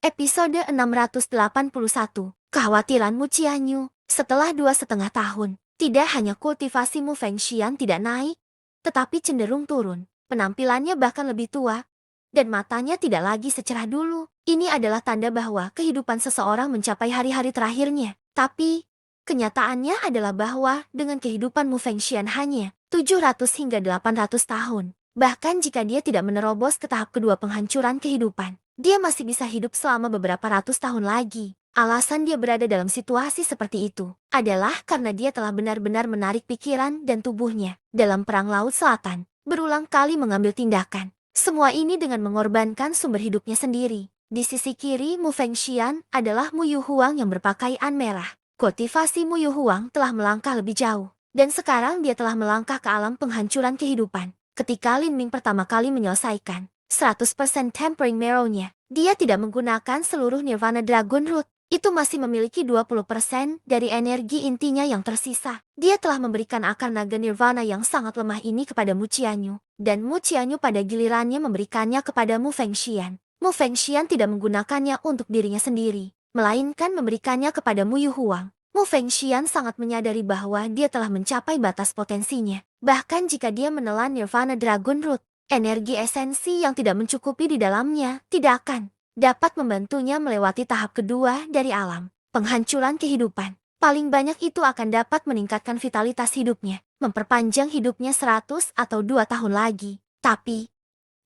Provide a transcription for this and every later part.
Episode 681, Kekhawatiran Mu Qianyu. Setelah 2,5 tahun, tidak hanya kultivasi Mu Fengxian tidak naik, tetapi cenderung turun. Penampilannya bahkan lebih tua, dan matanya tidak lagi secerah dulu. Ini adalah tanda bahwa kehidupan seseorang mencapai hari-hari terakhirnya. Tapi, kenyataannya adalah bahwa dengan kehidupan Mu Fengxian hanya 700 hingga 800 tahun. Bahkan jika dia tidak menerobos ke tahap kedua penghancuran kehidupan, dia masih bisa hidup selama beberapa ratus tahun lagi. Alasan dia berada dalam situasi seperti itu adalah karena dia telah benar-benar menarik pikiran dan tubuhnya dalam Perang Laut Selatan, berulang kali mengambil tindakan. Semua ini dengan mengorbankan sumber hidupnya sendiri. Di sisi kiri Mu Fengxian adalah Mu Yuhuang yang berpakaian merah. Kultivasi Mu Yuhuang telah melangkah lebih jauh, dan sekarang dia telah melangkah ke alam penghancuran kehidupan. Ketika Lin Ming pertama kali menyelesaikan 100% Tempering Marrow-nya, dia tidak menggunakan seluruh Nirvana Dragon Root. Itu masih memiliki 20% dari energi intinya yang tersisa. Dia telah memberikan akar naga Nirvana yang sangat lemah ini kepada Mu Qianyu, dan Mu Qianyu pada gilirannya memberikannya kepada Mu Fengxian. Mu Fengxian tidak menggunakannya untuk dirinya sendiri, melainkan memberikannya kepada Mu Yuhuang. Mu Fengxian sangat menyadari bahwa dia telah mencapai batas potensinya. Bahkan jika dia menelan Nirvana Dragon Root, energi esensi yang tidak mencukupi di dalamnya tidak akan dapat membantunya melewati tahap kedua dari alam penghancuran kehidupan. Paling banyak itu akan dapat meningkatkan vitalitas hidupnya, memperpanjang hidupnya 100 atau 2 tahun lagi. Tapi,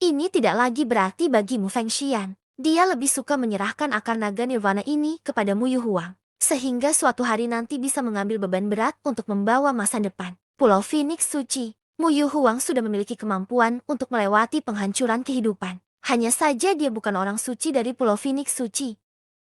ini tidak lagi berarti bagi Mu Fengxian. Dia lebih suka menyerahkan akar naga Nirvana ini kepada Mu Yuhuang, sehingga suatu hari nanti bisa mengambil beban berat untuk membawa masa depan Pulau Phoenix Suci. Mu Yuhuang sudah memiliki kemampuan untuk melewati penghancuran kehidupan. Hanya saja dia bukan orang suci dari Pulau Phoenix Suci,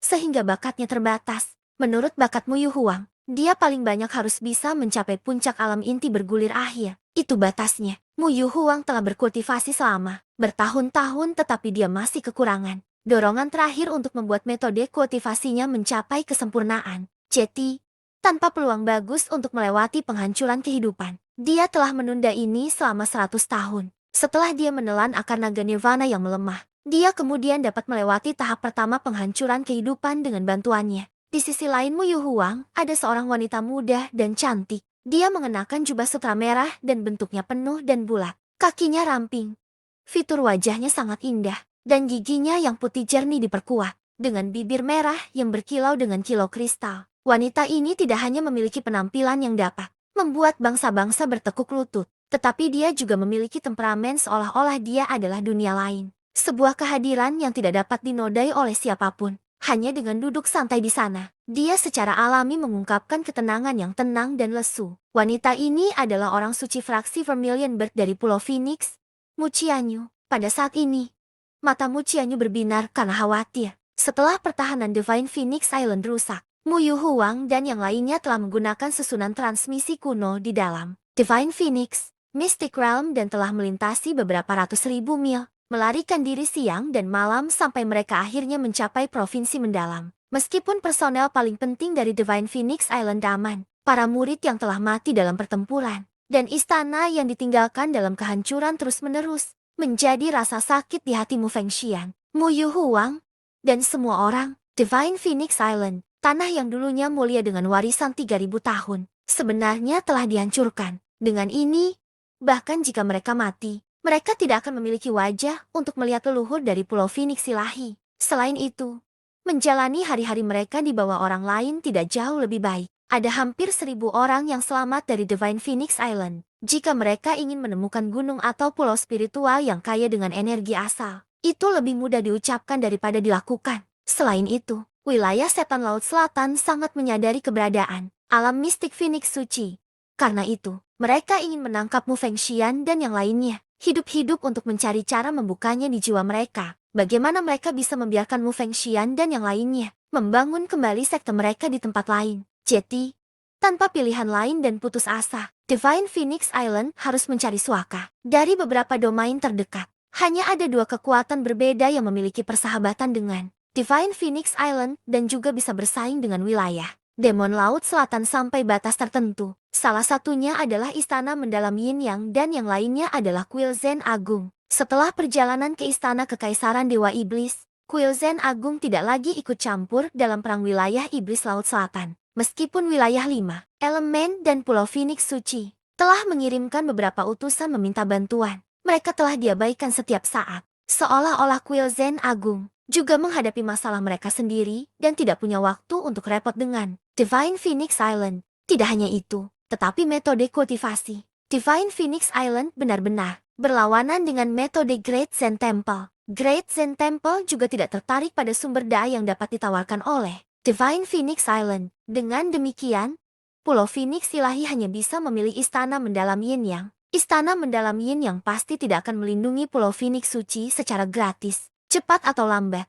sehingga bakatnya terbatas. Menurut bakat Mu Yuhuang, dia paling banyak harus bisa mencapai puncak alam inti bergulir akhir. Itu batasnya. Mu Yuhuang telah berkultivasi selama bertahun-tahun tetapi dia masih kekurangan dorongan terakhir untuk membuat metode kultivasinya mencapai kesempurnaan. Jadi, tanpa peluang bagus untuk melewati penghancuran kehidupan, dia telah menunda ini selama 100 tahun. Setelah dia menelan akar naga Nirvana yang melemah, dia kemudian dapat melewati tahap pertama penghancuran kehidupan dengan bantuannya. Di sisi lain Mu Yuhuang ada seorang wanita muda dan cantik. Dia mengenakan jubah sutra merah dan bentuknya penuh dan bulat. Kakinya ramping. Fitur wajahnya sangat indah, dan giginya yang putih jernih diperkuat dengan bibir merah yang berkilau dengan kilau kristal. Wanita ini tidak hanya memiliki penampilan yang dapat membuat bangsa-bangsa bertekuk lutut, tetapi dia juga memiliki temperamen seolah-olah dia adalah dunia lain. Sebuah kehadiran yang tidak dapat dinodai oleh siapapun. Hanya dengan duduk santai di sana, dia secara alami mengungkapkan ketenangan yang tenang dan lesu. Wanita ini adalah orang suci fraksi Vermilion Bird dari Pulau Phoenix, Mu Qianyu. Pada saat ini, mata Mu Qianyu berbinar karena khawatir. Setelah pertahanan Divine Phoenix Island rusak, Mu Yuhuang dan yang lainnya telah menggunakan susunan transmisi kuno di dalam Divine Phoenix Mystic Realm dan telah melintasi beberapa ratus ribu mil, melarikan diri siang dan malam sampai mereka akhirnya mencapai provinsi mendalam. Meskipun personel paling penting dari Divine Phoenix Island aman, para murid yang telah mati dalam pertempuran, dan istana yang ditinggalkan dalam kehancuran terus-menerus, menjadi rasa sakit di hati Mu Fengxian, Mu Yuhuang, dan semua orang. Divine Phoenix Island, tanah yang dulunya mulia dengan warisan 3000 tahun, sebenarnya telah dihancurkan. Dengan ini, bahkan jika mereka mati, mereka tidak akan memiliki wajah untuk melihat leluhur dari Pulau Phoenix Ilahi. Selain itu, menjalani hari-hari mereka di bawah orang lain tidak jauh lebih baik. Ada hampir 1000 orang yang selamat dari Divine Phoenix Island. Jika mereka ingin menemukan gunung atau pulau spiritual yang kaya dengan energi asal, itu lebih mudah diucapkan daripada dilakukan. Selain itu, wilayah Setan Laut Selatan sangat menyadari keberadaan alam mistik Phoenix Suci. Karena itu, mereka ingin menangkap Mu Fengxian dan yang lainnya, hidup-hidup untuk mencari cara membukanya di jiwa mereka. Bagaimana mereka bisa membiarkan Mu Fengxian dan yang lainnya membangun kembali sekte mereka di tempat lain. Jadi, tanpa pilihan lain dan putus asa, Divine Phoenix Island harus mencari suaka dari beberapa domain terdekat. Hanya ada 2 kekuatan berbeda yang memiliki persahabatan dengan Divine Phoenix Island dan juga bisa bersaing dengan wilayah Demon Laut Selatan sampai batas tertentu. Salah satunya adalah Istana Mendalam Yin Yang dan yang lainnya adalah Kuil Zen Agung. Setelah perjalanan ke Istana Kekaisaran Dewa Iblis, Kuil Zen Agung tidak lagi ikut campur dalam perang wilayah Iblis Laut Selatan. Meskipun wilayah 5 elemen dan Pulau Phoenix Suci telah mengirimkan beberapa utusan meminta bantuan, mereka telah diabaikan setiap saat. Seolah-olah Kuil Zen Agung juga menghadapi masalah mereka sendiri dan tidak punya waktu untuk repot dengan Divine Phoenix Island. Tidak hanya itu, tetapi metode kultivasi Divine Phoenix Island benar-benar berlawanan dengan metode Great Zen Temple. Great Zen Temple juga tidak tertarik pada sumber daya yang dapat ditawarkan oleh Divine Phoenix Island. Dengan demikian, Pulau Phoenix Ilahi hanya bisa memilih istana mendalam Yin Yang. Istana mendalam Yin Yang pasti tidak akan melindungi Pulau Phoenix Suci secara gratis, cepat atau lambat.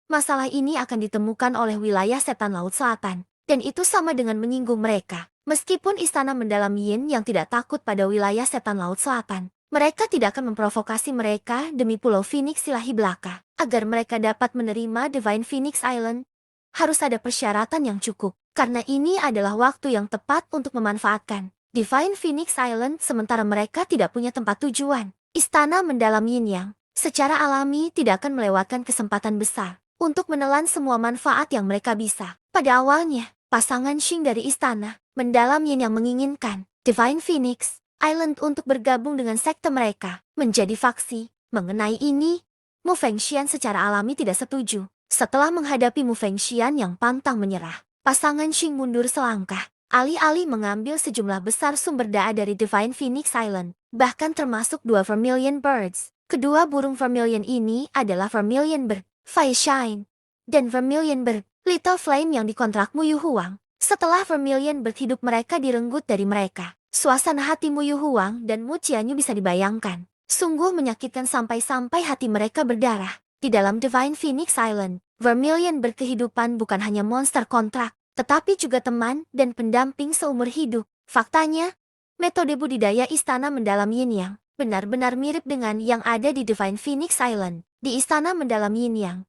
Masalah ini akan ditemukan oleh wilayah Setan Laut Selatan, dan itu sama dengan menyinggung mereka. Meskipun istana mendalam Yin Yang tidak takut pada wilayah Setan Laut Selatan, mereka tidak akan memprovokasi mereka demi Pulau Phoenix Ilahi belaka. Agar mereka dapat menerima Divine Phoenix Island, harus ada persyaratan yang cukup, karena ini adalah waktu yang tepat untuk memanfaatkan Divine Phoenix Island sementara mereka tidak punya tempat tujuan. Istana mendalam Yin Yang secara alami tidak akan melewatkan kesempatan besar untuk menelan semua manfaat yang mereka bisa. Pada awalnya, pasangan Xing dari istana mendalam Yin Yang menginginkan Divine Phoenix Island untuk bergabung dengan sekte mereka, menjadi faksi. Mengenai ini, Mu Fengxian secara alami tidak setuju. Setelah menghadapi Mu Fengxian yang pantang menyerah, pasangan Xing mundur selangkah, alih-alih mengambil sejumlah besar sumber daya dari Divine Phoenix Island, bahkan termasuk 2 Vermilion Birds. Kedua burung Vermilion ini adalah Vermilion Bird Fire Shine dan Vermilion Bird Little Flame yang dikontrak Mu Yu Huang. Setelah Vermilion Bird hidup mereka direnggut dari mereka, suasana hati Mu Yu Huang dan Mu Qianyu bisa dibayangkan. Sungguh menyakitkan sampai-sampai hati mereka berdarah. Di dalam Divine Phoenix Island, Vermilion berkehidupan bukan hanya monster kontrak, tetapi juga teman dan pendamping seumur hidup. Faktanya, metode budidaya istana mendalam Yin Yang benar-benar mirip dengan yang ada di Divine Phoenix Island. Di istana mendalam Yin Yang,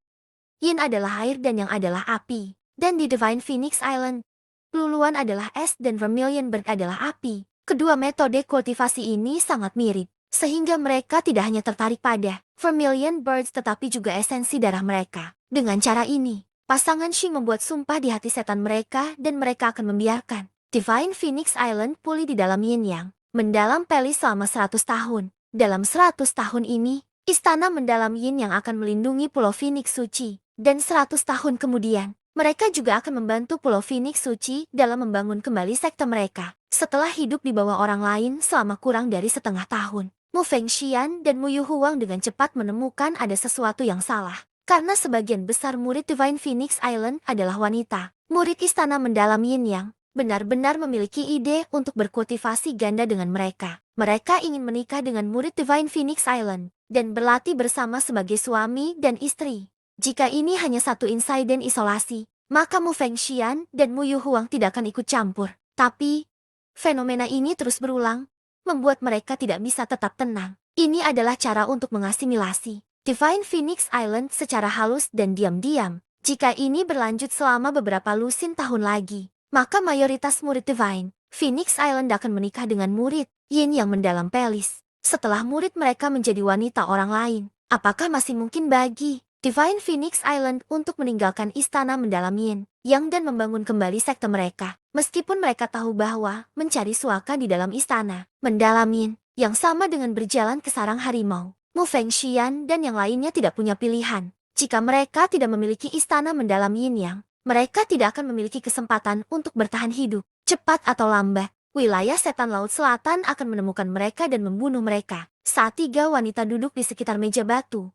Yin adalah air dan Yang adalah api. Dan di Divine Phoenix Island, Luluan adalah es dan Vermilion Bird adalah api. Kedua metode kultivasi ini sangat mirip, sehingga mereka tidak hanya tertarik pada Vermilion Birds tetapi juga esensi darah mereka. Dengan cara ini, pasangan Xing membuat sumpah di hati setan mereka dan mereka akan membiarkan Divine Phoenix Island pulih di dalam Yin Yang mendalam Pelis selama 100 tahun. Dalam 100 tahun ini, istana mendalam Yin Yang akan melindungi Pulau Phoenix Suci. Dan 100 tahun kemudian, mereka juga akan membantu Pulau Phoenix Suci dalam membangun kembali sekte mereka. Setelah hidup di bawah orang lain selama kurang dari setengah tahun, Mu Fengxian dan Mu Yu Huang dengan cepat menemukan ada sesuatu yang salah. Karena sebagian besar murid Divine Phoenix Island adalah wanita, murid istana mendalam Yin Yang benar-benar memiliki ide untuk berkultivasi ganda dengan mereka. Mereka ingin menikah dengan murid Divine Phoenix Island dan berlatih bersama sebagai suami dan istri. Jika ini hanya satu insiden isolasi, maka Mu Fengxian dan Mu Yu Huang tidak akan ikut campur. Tapi, fenomena ini terus berulang, membuat mereka tidak bisa tetap tenang. Ini adalah cara untuk mengasimilasi Divine Phoenix Island secara halus dan diam-diam. Jika ini berlanjut selama beberapa lusin tahun lagi, maka mayoritas murid Divine Phoenix Island akan menikah dengan murid Yin Yang mendalam Pelis. Setelah murid mereka menjadi wanita orang lain, apakah masih mungkin bagi Divine Phoenix Island untuk meninggalkan istana mendalam Yin Yang dan membangun kembali sekte mereka? Meskipun mereka tahu bahwa mencari suaka di dalam istana mendalam Yin yang sama dengan berjalan ke sarang harimau, Mu Fengxian dan yang lainnya tidak punya pilihan. Jika mereka tidak memiliki istana mendalam Yin Yang, mereka tidak akan memiliki kesempatan untuk bertahan hidup. Cepat atau lambat, wilayah Setan Laut Selatan akan menemukan mereka dan membunuh mereka. Saat 3 wanita duduk di sekitar meja batu,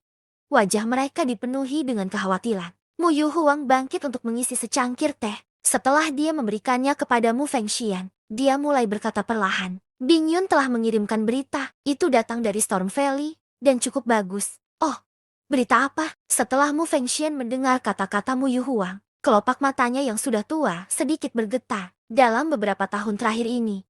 wajah mereka dipenuhi dengan kekhawatiran. Mu Yu Huang bangkit untuk mengisi secangkir teh. Setelah dia memberikannya kepada Mu Fengxian, dia mulai berkata perlahan, Bing Yun telah mengirimkan berita. Itu datang dari Storm Valley, dan cukup bagus. Oh, berita apa? Setelah Mu Fengxian mendengar kata-kata Mu Yu Huang, kelopak matanya yang sudah tua sedikit bergetar. Dalam beberapa tahun terakhir ini,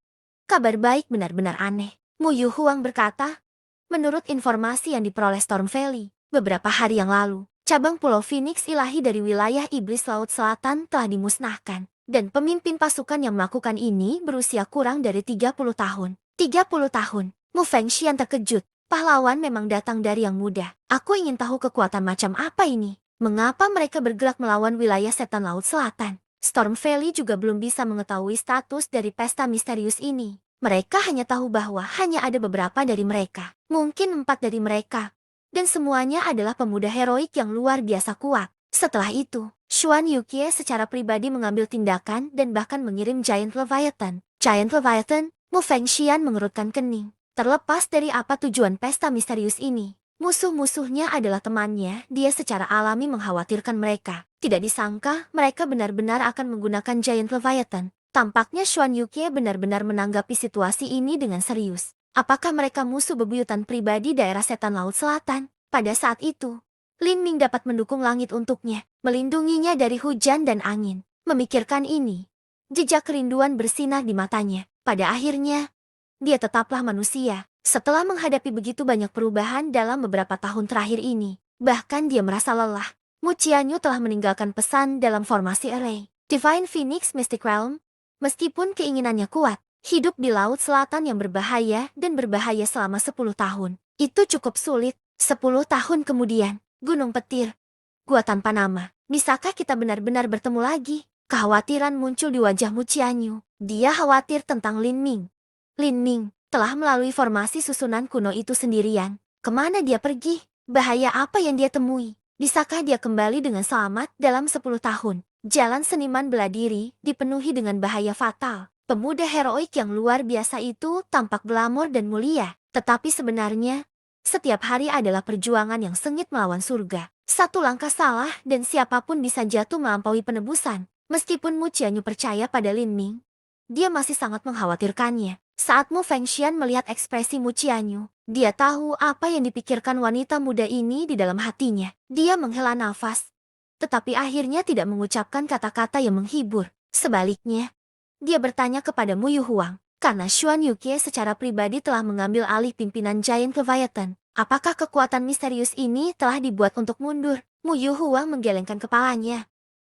kabar baik benar-benar aneh. Mu Yu Huang berkata, menurut informasi yang diperoleh Storm Valley, beberapa hari yang lalu, cabang Pulau Phoenix Ilahi dari wilayah Iblis Laut Selatan telah dimusnahkan. Dan pemimpin pasukan yang melakukan ini berusia kurang dari 30 tahun. 30 tahun. Mu Fengxian terkejut. Pahlawan memang datang dari yang muda. Aku ingin tahu kekuatan macam apa ini. Mengapa mereka bergerak melawan wilayah setan Laut Selatan? Storm Valley juga belum bisa mengetahui status dari pesta misterius ini. Mereka hanya tahu bahwa hanya ada beberapa dari mereka. Mungkin 4 dari mereka. Dan semuanya adalah pemuda heroik yang luar biasa kuat. Setelah itu, Xuan Yukie secara pribadi mengambil tindakan dan bahkan mengirim Giant Leviathan. Giant Leviathan, Mu Fengxian mengerutkan kening. Terlepas dari apa tujuan pesta misterius ini, musuh-musuhnya adalah temannya, dia secara alami mengkhawatirkan mereka. Tidak disangka, mereka benar-benar akan menggunakan Giant Leviathan. Tampaknya Xuan Yukie benar-benar menanggapi situasi ini dengan serius. Apakah mereka musuh bebuyutan pribadi daerah setan Laut Selatan? Pada saat itu, Lin Ming dapat mendukung langit untuknya, melindunginya dari hujan dan angin. Memikirkan ini, jejak kerinduan bersinar di matanya. Pada akhirnya, dia tetaplah manusia. Setelah menghadapi begitu banyak perubahan dalam beberapa tahun terakhir ini, bahkan dia merasa lelah. Mu Qianyu telah meninggalkan pesan dalam formasi array. Divine Phoenix Mystic Realm, meskipun keinginannya kuat, hidup di Laut Selatan yang berbahaya dan berbahaya selama 10 tahun. Itu cukup sulit. 10 tahun kemudian, Gunung Petir, gua tanpa nama. Bisakah kita benar-benar bertemu lagi? Kekhawatiran muncul di wajah Mu Qianyu. Dia khawatir tentang Lin Ming. Lin Ming telah melalui formasi susunan kuno itu sendirian. Kemana dia pergi? Bahaya apa yang dia temui? Bisakah dia kembali dengan selamat dalam 10 tahun? Jalan seniman bela diri dipenuhi dengan bahaya fatal. Pemuda heroik yang luar biasa itu tampak glamor dan mulia. Tetapi sebenarnya, setiap hari adalah perjuangan yang sengit melawan surga. Satu langkah salah dan siapapun bisa jatuh melampaui penebusan. Meskipun Mu Qianyu percaya pada Lin Ming, dia masih sangat mengkhawatirkannya. Saat Mu Fengxian melihat ekspresi Mu Qianyu, dia tahu apa yang dipikirkan wanita muda ini di dalam hatinya. Dia menghela nafas, tetapi akhirnya tidak mengucapkan kata-kata yang menghibur. Sebaliknya, dia bertanya kepada Mu Yuhuang, karena Xuan Yukie secara pribadi telah mengambil alih pimpinan Giant Leviathan. Apakah kekuatan misterius ini telah dibuat untuk mundur? Mu Yuhuang menggelengkan kepalanya.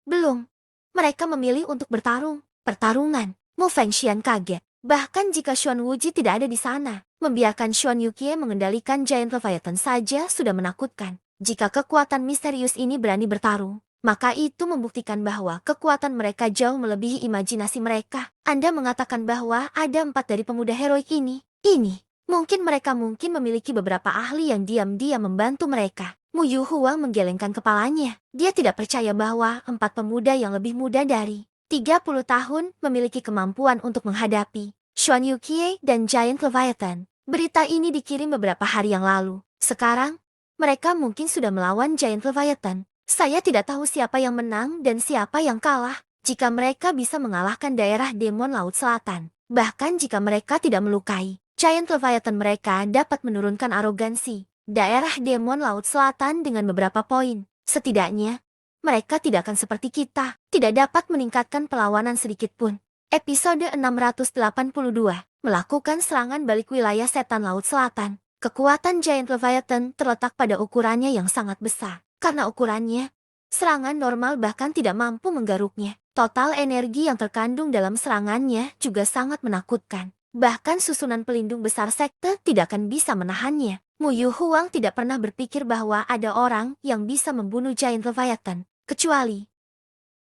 Belum. Mereka memilih untuk bertarung. Pertarungan. Mu Fengxian kaget. Bahkan jika Xuan Wuji tidak ada di sana, membiarkan Xuan Yukie mengendalikan Giant Leviathan saja sudah menakutkan. Jika kekuatan misterius ini berani bertarung, maka itu membuktikan bahwa kekuatan mereka jauh melebihi imajinasi mereka. Anda mengatakan bahwa ada 4 dari pemuda heroik ini. Mungkin mereka memiliki beberapa ahli yang diam-diam membantu mereka. Mu Yuhuang menggelengkan kepalanya. Dia tidak percaya bahwa 4 pemuda yang lebih muda dari 30 tahun memiliki kemampuan untuk menghadapi Xuan Yukie dan Giant Leviathan. Berita ini dikirim beberapa hari yang lalu. Sekarang, mereka mungkin sudah melawan Giant Leviathan. Saya tidak tahu siapa yang menang dan siapa yang kalah. Jika mereka bisa mengalahkan daerah Demon Laut Selatan, bahkan jika mereka tidak melukai Giant Leviathan, mereka dapat menurunkan arogansi daerah Demon Laut Selatan dengan beberapa poin. Setidaknya, mereka tidak akan seperti kita, tidak dapat meningkatkan perlawanan sedikit pun. Episode 682, melakukan serangan balik wilayah setan Laut Selatan. Kekuatan Giant Leviathan terletak pada ukurannya yang sangat besar. Karena ukurannya, serangan normal bahkan tidak mampu menggaruknya. Total energi yang terkandung dalam serangannya juga sangat menakutkan. Bahkan susunan pelindung besar sekte tidak akan bisa menahannya. Mu Yuhuang tidak pernah berpikir bahwa ada orang yang bisa membunuh Giant Leviathan, kecuali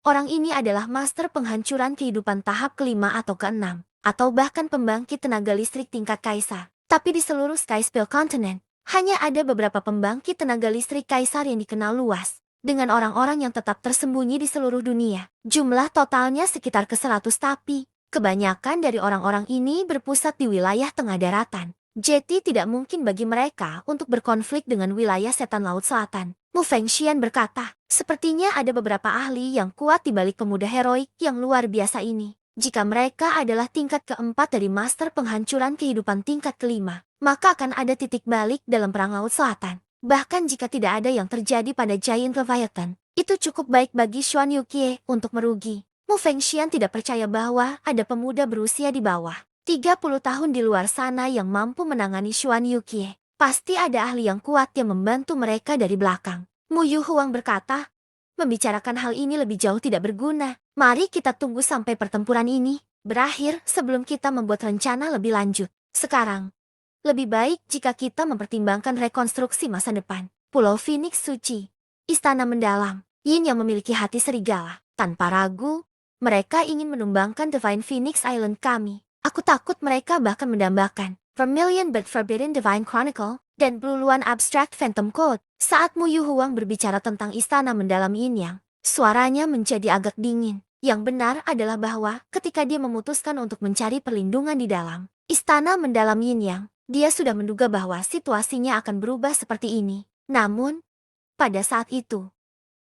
orang ini adalah master penghancuran kehidupan tahap kelima atau keenam, atau bahkan pembangkit tenaga listrik tingkat kaisar. Tapi di seluruh Skyspell Continent, hanya ada beberapa pembangkit tenaga listrik kaisar yang dikenal luas, dengan orang-orang yang tetap tersembunyi di seluruh dunia. Jumlah totalnya sekitar ke-100, tapi kebanyakan dari orang-orang ini berpusat di wilayah tengah daratan. Jadi tidak mungkin bagi mereka untuk berkonflik dengan wilayah setan Laut Selatan. Mu Fengxian berkata, sepertinya ada beberapa ahli yang kuat di balik pemuda heroik yang luar biasa ini. Jika mereka adalah tingkat keempat dari master penghancuran kehidupan tingkat kelima, maka akan ada titik balik dalam perang Laut Selatan. Bahkan jika tidak ada yang terjadi pada Giant Leviathan, itu cukup baik bagi Xuan Yukie untuk merugi. Mu Fengxian tidak percaya bahwa ada pemuda berusia di bawah 30 tahun di luar sana yang mampu menangani Xuan Yukie. Pasti ada ahli yang kuat yang membantu mereka dari belakang. Mu Yuhuang berkata, membicarakan hal ini lebih jauh tidak berguna. Mari kita tunggu sampai pertempuran ini berakhir sebelum kita membuat rencana lebih lanjut. Sekarang, lebih baik jika kita mempertimbangkan rekonstruksi masa depan. Pulau Phoenix Suci. Istana mendalam, Yin yang memiliki hati serigala. Tanpa ragu, mereka ingin menumbangkan Divine Phoenix Island kami. Aku takut mereka bahkan mendambakan Vermilion but Forbidden Divine Chronicle dan Bluluan Abstract Phantom Code. Saat Mu Yu Huang berbicara tentang istana mendalam Yin Yang, suaranya menjadi agak dingin. Yang benar adalah bahwa ketika dia memutuskan untuk mencari perlindungan di dalam istana mendalam Yin Yang, dia sudah menduga bahwa situasinya akan berubah seperti ini. Namun, pada saat itu,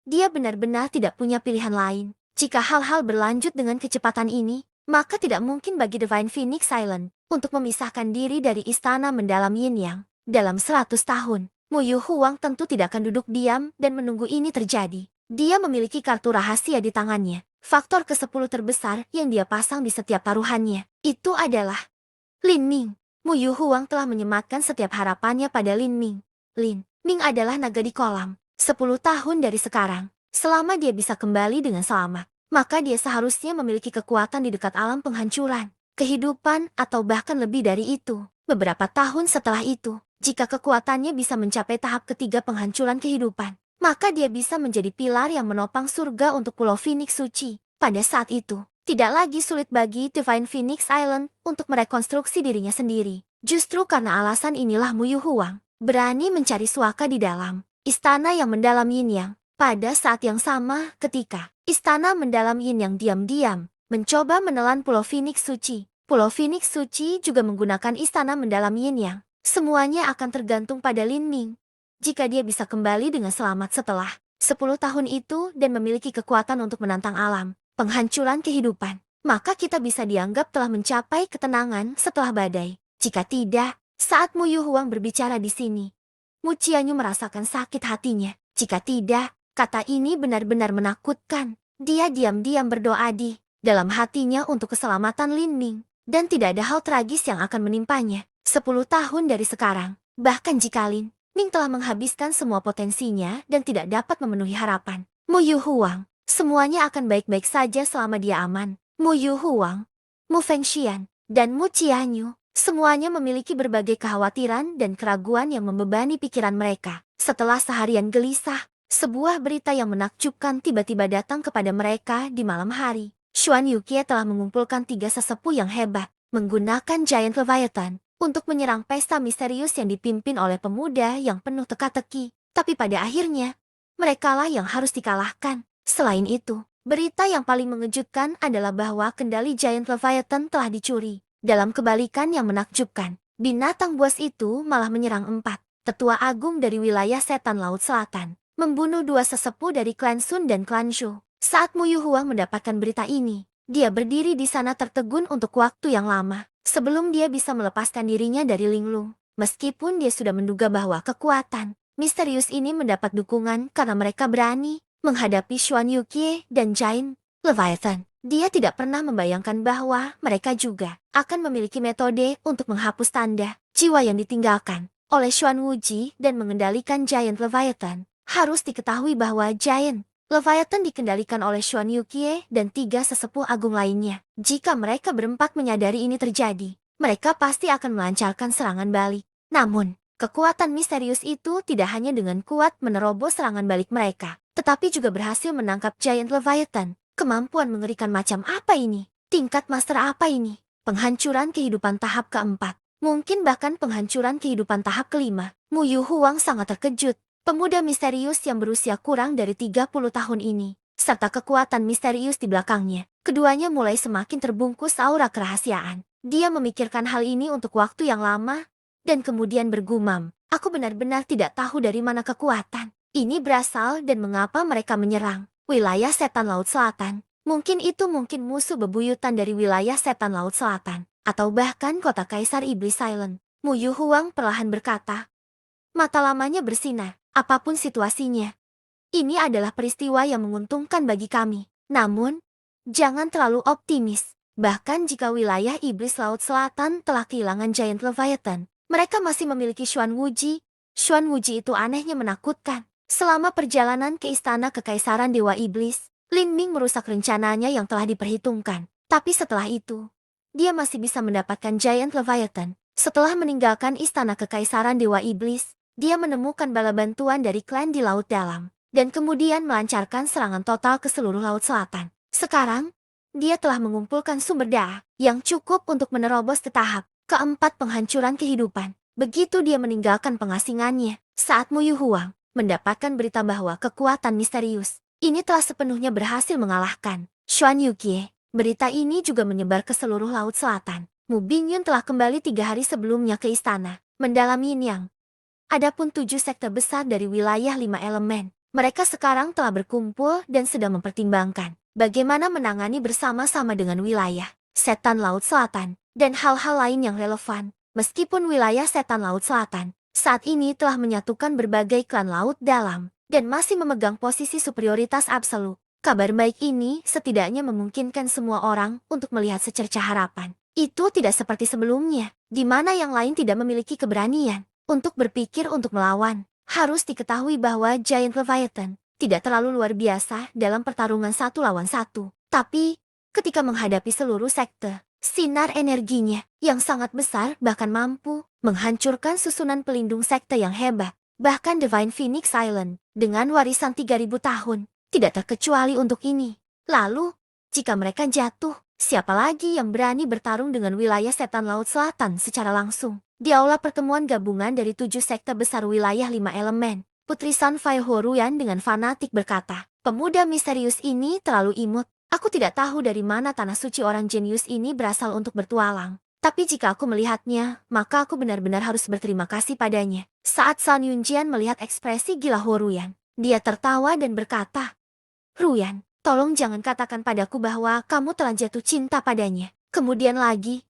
dia benar-benar tidak punya pilihan lain. Jika hal-hal berlanjut dengan kecepatan ini, maka tidak mungkin bagi Divine Phoenix Island untuk memisahkan diri dari istana mendalam Yin Yang. Dalam 100 tahun, Mu Yu Huang tentu tidak akan duduk diam dan menunggu ini terjadi. Dia memiliki kartu rahasia di tangannya. Faktor ke-10 terbesar yang dia pasang di setiap taruhannya, itu adalah Lin Ming. Mu Yu Huang telah menyematkan setiap harapannya pada Lin Ming. Lin Ming adalah naga di kolam. 10 tahun dari sekarang, selama dia bisa kembali dengan selamat, maka dia seharusnya memiliki kekuatan di dekat alam penghancuran, kehidupan, atau bahkan lebih dari itu. Beberapa tahun setelah itu, jika kekuatannya bisa mencapai tahap ketiga penghancuran kehidupan, maka dia bisa menjadi pilar yang menopang surga untuk Pulau Phoenix Suci. Pada saat itu, tidak lagi sulit bagi Divine Phoenix Island untuk merekonstruksi dirinya sendiri. Justru karena alasan inilah Mu Yu Huang berani mencari suaka di dalam istana yang mendalam Yin Yang. Pada saat yang sama, ketika istana mendalam Yin Yang diam-diam mencoba menelan Pulau Phoenix Suci, Pulau Phoenix Suci juga menggunakan istana mendalam Yin Yang. Semuanya akan tergantung pada Lin Ming. Jika dia bisa kembali dengan selamat setelah 10 tahun itu dan memiliki kekuatan untuk menantang alam penghancuran kehidupan, maka kita bisa dianggap telah mencapai ketenangan setelah badai. Jika tidak, saat Mu Yu Huang berbicara di sini, Mu Qianyu merasakan sakit hatinya. Jika tidak, kata ini benar-benar menakutkan. Dia diam-diam berdoa di dalam hatinya untuk keselamatan Lin Ming. Dan tidak ada hal tragis yang akan menimpanya. 10 tahun dari sekarang, bahkan jika Lin Ming telah menghabiskan semua potensinya dan tidak dapat memenuhi harapan Mu Yu Huang, semuanya akan baik-baik saja selama dia aman. Mu Yu Huang, Mu Fengxian, dan Mu Qianyu semuanya memiliki berbagai kekhawatiran dan keraguan yang membebani pikiran mereka. Setelah seharian gelisah, sebuah berita yang menakjubkan tiba-tiba datang kepada mereka di malam hari. Xuan Yukie telah mengumpulkan 3 sesepuh yang hebat, menggunakan Giant Leviathan, untuk menyerang pesta misterius yang dipimpin oleh pemuda yang penuh teka-teki. Tapi pada akhirnya, merekalah yang harus dikalahkan. Selain itu, berita yang paling mengejutkan adalah bahwa kendali Giant Leviathan telah dicuri. Dalam kebalikan yang menakjubkan, binatang buas itu malah menyerang 4 tetua agung dari wilayah setan Laut Selatan, membunuh 2 sesepuh dari klan Sun dan klan Zhou. Saat Mu Yu Huang mendapatkan berita ini, dia berdiri di sana tertegun untuk waktu yang lama, sebelum dia bisa melepaskan dirinya dari linglung. Meskipun dia sudah menduga bahwa kekuatan misterius ini mendapat dukungan karena mereka berani menghadapi Xuan Yukie dan Giant Leviathan, dia tidak pernah membayangkan bahwa mereka juga akan memiliki metode untuk menghapus tanda jiwa yang ditinggalkan oleh Xuan Wuji dan mengendalikan Giant Leviathan. Harus diketahui bahwa Giant Leviathan dikendalikan oleh Xuan Yukie dan 3 sesepuh agung lainnya. Jika mereka berempat menyadari ini terjadi, mereka pasti akan melancarkan serangan balik. Namun, kekuatan misterius itu tidak hanya dengan kuat menerobos serangan balik mereka, tetapi juga berhasil menangkap Giant Leviathan. Kemampuan mengerikan macam apa ini? Tingkat master apa ini? Penghancuran kehidupan tahap keempat. Mungkin bahkan penghancuran kehidupan tahap kelima. Mu Yu Huang sangat terkejut. Pemuda misterius yang berusia kurang dari 30 tahun ini, serta kekuatan misterius di belakangnya. Keduanya mulai semakin terbungkus aura kerahasiaan. Dia memikirkan hal ini untuk waktu yang lama, dan kemudian bergumam, aku benar-benar tidak tahu dari mana kekuatan ini berasal dan mengapa mereka menyerang wilayah setan Laut Selatan. Mungkin musuh bebuyutan dari wilayah setan Laut Selatan, atau bahkan kota Kaisar Iblis Island. Mu Yu Huang perlahan berkata, mata lamanya bersinar. Apapun situasinya, ini adalah peristiwa yang menguntungkan bagi kami. Namun, jangan terlalu optimis. Bahkan jika wilayah Iblis Laut Selatan telah kehilangan Giant Leviathan, mereka masih memiliki Xuan Wuji. Xuan Wuji itu anehnya menakutkan. Selama perjalanan ke istana kekaisaran Dewa Iblis, Lin Ming merusak rencananya yang telah diperhitungkan. Tapi setelah itu, dia masih bisa mendapatkan Giant Leviathan. Setelah meninggalkan istana kekaisaran Dewa Iblis, dia menemukan bala bantuan dari klan di Laut Dalam. dan kemudian melancarkan serangan total ke seluruh Laut Selatan. Sekarang, dia telah mengumpulkan sumber daya yang cukup untuk menerobos ke tahap keempat penghancuran kehidupan. Begitu dia meninggalkan pengasingannya, saat Mu Yu Huang mendapatkan berita bahwa kekuatan misterius ini telah sepenuhnya berhasil mengalahkan Xuan Yukie. Berita ini juga menyebar ke seluruh Laut Selatan. Mu Bingyun telah kembali 3 hari sebelumnya ke istana, mendalami Yin. Adapun 7 sekte besar dari wilayah 5 elemen, mereka sekarang telah berkumpul dan sedang mempertimbangkan bagaimana menangani bersama-sama dengan wilayah Setan Laut Selatan dan hal-hal lain yang relevan. Meskipun wilayah Setan Laut Selatan saat ini telah menyatukan berbagai klan laut dalam dan masih memegang posisi superioritas absolut, kabar baik ini setidaknya memungkinkan semua orang untuk melihat secercah harapan. Itu tidak seperti sebelumnya, di mana yang lain tidak memiliki keberanian untuk berpikir untuk melawan. Harus diketahui bahwa Giant Leviathan tidak terlalu luar biasa dalam pertarungan 1 lawan 1. Tapi, ketika menghadapi seluruh sekte, sinar energinya yang sangat besar bahkan mampu menghancurkan susunan pelindung sekte yang hebat. Bahkan Divine Phoenix Island, dengan warisan 3000 tahun, tidak terkecuali untuk ini. Lalu, jika mereka jatuh, siapa lagi yang berani bertarung dengan wilayah Setan Laut Selatan secara langsung? Di aula pertemuan gabungan dari 7 sekte besar wilayah 5 elemen, Putri Sunfire Horuyan dengan fanatik berkata, pemuda misterius ini terlalu imut. Aku tidak tahu dari mana tanah suci orang jenius ini berasal untuk bertualang. Tapi jika aku melihatnya, maka aku benar-benar harus berterima kasih padanya. Saat San Yunjian melihat ekspresi gila Horuyan, dia tertawa dan berkata, Ruyan, tolong jangan katakan padaku bahwa kamu telah jatuh cinta padanya. Kemudian lagi,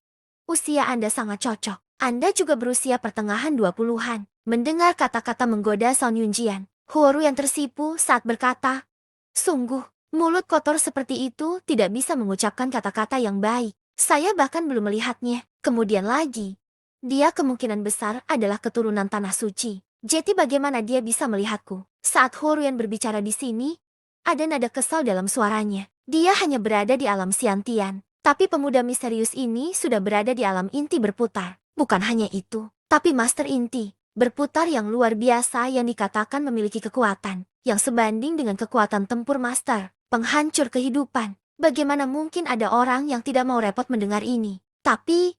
usia Anda sangat cocok. Anda juga berusia pertengahan 20-an. Mendengar kata-kata menggoda San Yunjian, Horuyan tersipu saat berkata, sungguh, mulut kotor seperti itu tidak bisa mengucapkan kata-kata yang baik. Saya bahkan belum melihatnya. Kemudian lagi, dia kemungkinan besar adalah keturunan tanah suci. Jadi bagaimana dia bisa melihatku? Saat Horuyan berbicara di sini, ada nada kesal dalam suaranya. Dia hanya berada di alam Xiantian. Tapi pemuda misterius ini sudah berada di alam inti berputar. Bukan hanya itu, tapi Master Inti berputar yang luar biasa yang dikatakan memiliki kekuatan yang sebanding dengan kekuatan tempur Master, penghancur kehidupan. Bagaimana mungkin ada orang yang tidak mau repot mendengar ini? Tapi,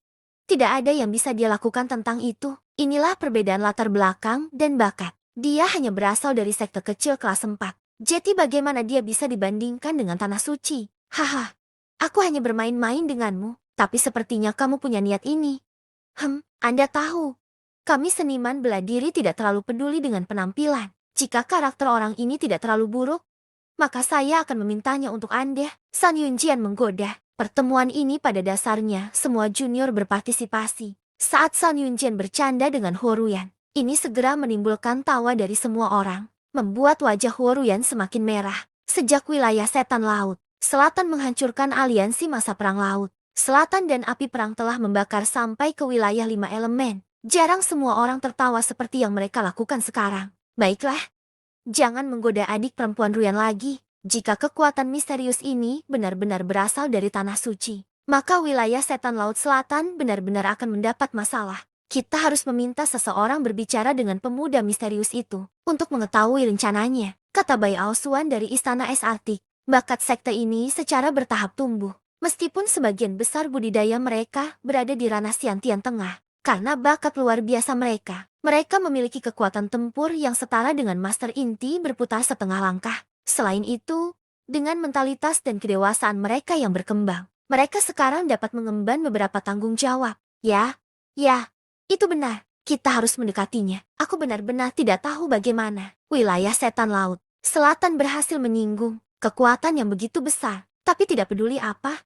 tidak ada yang bisa dia lakukan tentang itu. Inilah perbedaan latar belakang dan bakat. Dia hanya berasal dari sekte kecil kelas 4. Jadi bagaimana dia bisa dibandingkan dengan tanah suci? Haha, aku hanya bermain-main denganmu, tapi sepertinya kamu punya niat ini. Anda tahu, kami seniman bela diri tidak terlalu peduli dengan penampilan. Jika karakter orang ini tidak terlalu buruk, maka saya akan memintanya untuk Anda. San Yunjian menggoda. Pertemuan ini pada dasarnya semua junior berpartisipasi. Saat San Yunjian bercanda dengan Horuyan, ini segera menimbulkan tawa dari semua orang, membuat wajah Horuyan semakin merah. Sejak wilayah Setan Laut Selatan menghancurkan aliansi masa perang laut, Selatan dan api perang telah membakar sampai ke wilayah 5 elemen. Jarang semua orang tertawa seperti yang mereka lakukan sekarang. Baiklah, jangan menggoda adik perempuan Ruyan lagi. Jika kekuatan misterius ini benar-benar berasal dari tanah suci, maka wilayah Setan Laut Selatan benar-benar akan mendapat masalah. Kita harus meminta seseorang berbicara dengan pemuda misterius itu untuk mengetahui rencananya, kata Bai Aosuan dari Istana Es Artik. Bakat sekte ini secara bertahap tumbuh. Meskipun sebagian besar budidaya mereka berada di ranah Xiantian Tengah, karena bakat luar biasa mereka memiliki kekuatan tempur yang setara dengan Master Inti berputar setengah langkah. Selain itu, dengan mentalitas dan kedewasaan mereka yang berkembang, mereka sekarang dapat mengemban beberapa tanggung jawab. Ya, itu benar. Kita harus mendekatinya. Aku benar-benar tidak tahu bagaimana wilayah Setan Laut Selatan berhasil menyinggung kekuatan yang begitu besar, tapi tidak peduli apa.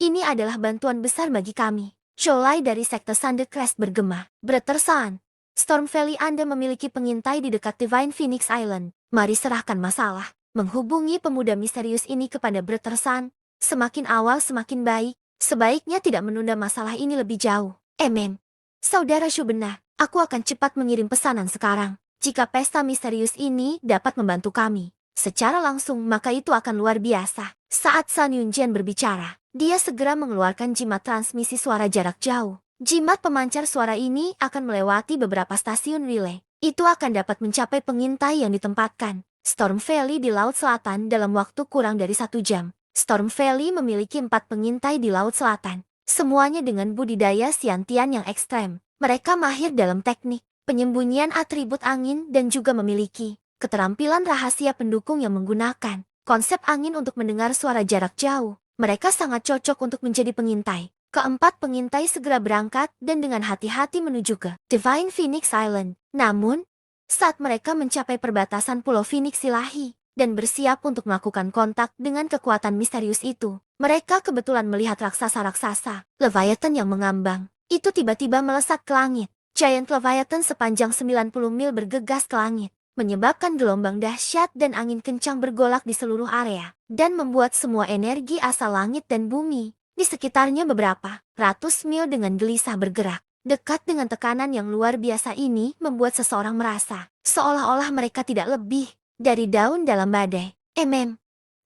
Ini adalah bantuan besar bagi kami. Sholai dari sekte Thunder Crest bergema. Brother-san, Storm Valley Anda memiliki pengintai di dekat Divine Phoenix Island. Mari serahkan masalah. Menghubungi pemuda misterius ini kepada Brother-san. Semakin awal semakin baik. Sebaiknya tidak menunda masalah ini lebih jauh. Amen. Saudara Shu benar. Aku akan cepat mengirim pesanan sekarang. Jika pesta misterius ini dapat membantu kami secara langsung, maka itu akan luar biasa. Saat San Yunjian berbicara, dia segera mengeluarkan jimat transmisi suara jarak jauh. Jimat pemancar suara ini akan melewati beberapa stasiun relay. Itu akan dapat mencapai pengintai yang ditempatkan Storm Valley di Laut Selatan dalam waktu kurang dari 1 jam. Storm Valley memiliki 4 pengintai di Laut Selatan. Semuanya dengan budidaya Xiantian yang ekstrem. Mereka mahir dalam teknik, penyembunyian atribut angin dan juga memiliki keterampilan rahasia pendukung yang menggunakan konsep angin untuk mendengar suara jarak jauh. Mereka sangat cocok untuk menjadi pengintai. Keempat pengintai segera berangkat dan dengan hati-hati menuju ke Divine Phoenix Island. Namun, saat mereka mencapai perbatasan Pulau Phoenix Ilahi dan bersiap untuk melakukan kontak dengan kekuatan misterius itu, mereka kebetulan melihat raksasa-raksasa Leviathan yang mengambang. Itu tiba-tiba melesat ke langit. Giant Leviathan sepanjang 90 mil bergegas ke langit, menyebabkan gelombang dahsyat dan angin kencang bergolak di seluruh area, dan membuat semua energi asal langit dan bumi di sekitarnya beberapa ratus mil dengan gelisah bergerak. Dekat dengan tekanan yang luar biasa ini membuat seseorang merasa seolah-olah mereka tidak lebih dari daun dalam badai.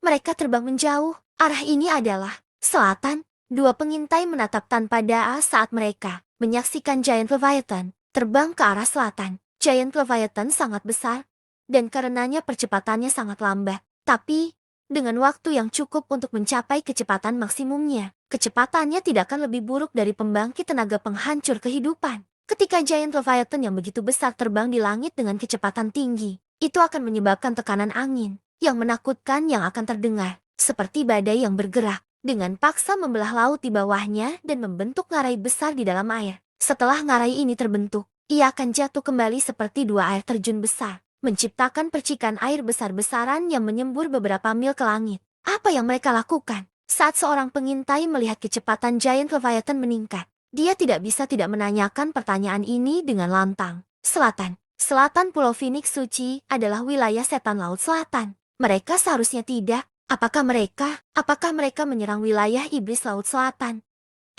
Mereka terbang menjauh. Arah ini adalah selatan. Dua pengintai menatap tanpa daya saat mereka menyaksikan Giant Leviathan terbang ke arah selatan. Giant Leviathan sangat besar, dan karenanya percepatannya sangat lambat. Tapi, dengan waktu yang cukup untuk mencapai kecepatan maksimumnya, kecepatannya tidak akan lebih buruk dari pembangkit tenaga penghancur kehidupan. Ketika Giant Leviathan yang begitu besar terbang di langit dengan kecepatan tinggi, itu akan menyebabkan tekanan angin yang menakutkan yang akan terdengar, seperti badai yang bergerak, dengan paksa membelah laut di bawahnya dan membentuk ngarai besar di dalam air. Setelah ngarai ini terbentuk, ia akan jatuh kembali seperti dua air terjun besar, menciptakan percikan air besar-besaran yang menyembur beberapa mil ke langit. Apa yang mereka lakukan? Saat seorang pengintai melihat kecepatan Giant Leviathan meningkat, dia tidak bisa tidak menanyakan pertanyaan ini dengan lantang. Selatan Pulau Phoenix Suci adalah wilayah setan Laut Selatan. Mereka seharusnya tidak. Apakah mereka menyerang wilayah iblis Laut Selatan?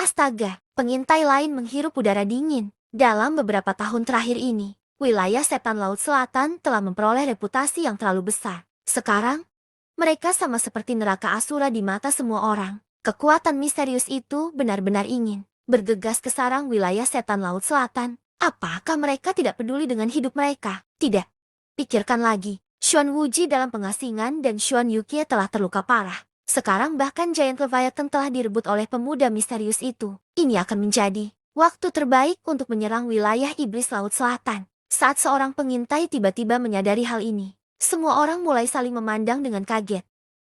Astaga, pengintai lain menghirup udara dingin. Dalam beberapa tahun terakhir ini, wilayah setan Laut Selatan telah memperoleh reputasi yang terlalu besar. Sekarang, mereka sama seperti neraka Asura di mata semua orang. Kekuatan misterius itu benar-benar ingin bergegas ke sarang wilayah setan Laut Selatan. Apakah mereka tidak peduli dengan hidup mereka? Tidak. Pikirkan lagi. Xuan Wuji dalam pengasingan dan Xuan Yukie telah terluka parah. Sekarang bahkan Giant Leviathan telah direbut oleh pemuda misterius itu. Ini akan menjadi waktu terbaik untuk menyerang wilayah iblis Laut Selatan. Saat seorang pengintai tiba-tiba menyadari hal ini, semua orang mulai saling memandang dengan kaget.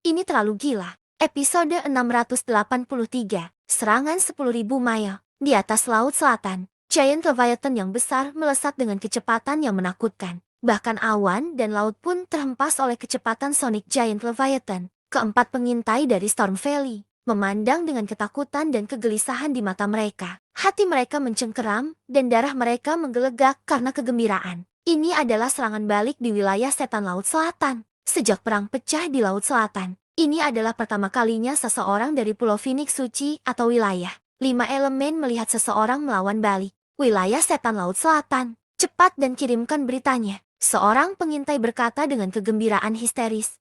Ini terlalu gila. Episode 683, Serangan 10.000 Mile. Di atas Laut Selatan, Giant Leviathan yang besar melesat dengan kecepatan yang menakutkan. Bahkan awan dan laut pun terhempas oleh kecepatan Sonic Giant Leviathan. Keempat pengintai dari Storm Valley memandang dengan ketakutan dan kegelisahan di mata mereka. Hati mereka mencengkeram dan darah mereka menggelegak karena kegembiraan. Ini adalah serangan balik di wilayah setan Laut Selatan. Sejak perang pecah di Laut Selatan, ini adalah pertama kalinya seseorang dari Pulau Phoenix Suci atau wilayah 5 elemen melihat seseorang melawan balik wilayah setan Laut Selatan. Cepat dan kirimkan beritanya. Seorang pengintai berkata dengan kegembiraan histeris.